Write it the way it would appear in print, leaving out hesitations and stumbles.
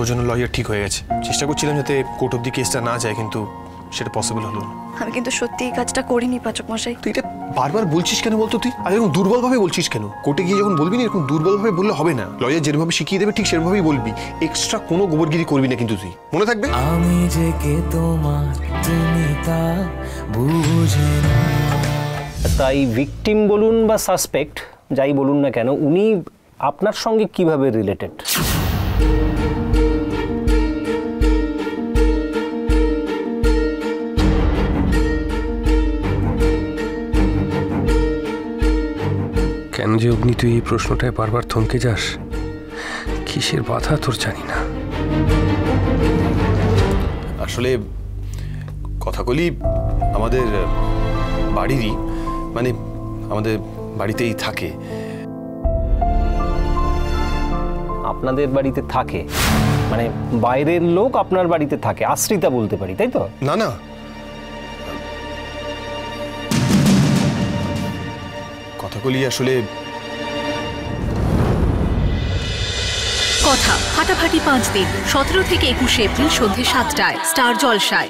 তোর জন্য লয়ার ঠিক হয়ে গেছে। চেষ্টা করছিলাম যাতে কোর্ট অব্দি কেসটা না যায়, কিন্তু সেটা পসিবল হলো না। আমি কিন্তু সত্যি এই কাজটা করিনি পাচক মশাই। তুই এটা বারবার বলছিস কেন বলতো? তুই আর এরকম দুর্বলভাবে বলছিস কেন? কোর্টে গিয়ে যখন বলবি না এরকম দুর্বলভাবে বললে হবে না। লয়ার যেভাবে শিখিয়ে দেবে ঠিক সেভাবেই বলবি। এক্সট্রা কোনো গোবরগিরি করবি না কিন্তু তুই, মনে থাকবে। আমি যে কে তোমার, তুমি তা বুঝে না। তাই ভিকটিম বলুন বা সাসপেক্ট যাই বলুন না কেন, উনি আপনার সঙ্গে কিভাবে রিলেটেড? কেন যে অগ্নি তুই এই প্রশ্নটায় বারবার থমকে যাস? কিসের বাধা তোর জানি না। আসলে কথাগুলি আমাদের বাড়িরই, মানে আমাদের বাড়িতেই থাকে। আপনাদের বাড়িতে থাকে মানে বাইরের লোক আপনার বাড়িতে থাকে, আশ্রিতা বলতে পারি, তাই তো? না না, কথাগুলি আসলে কথা ফাটাফাটি 5 দিন 17 থেকে 21 এপ্রিল সন্ধ্যে 7টায় স্টার জলসায়।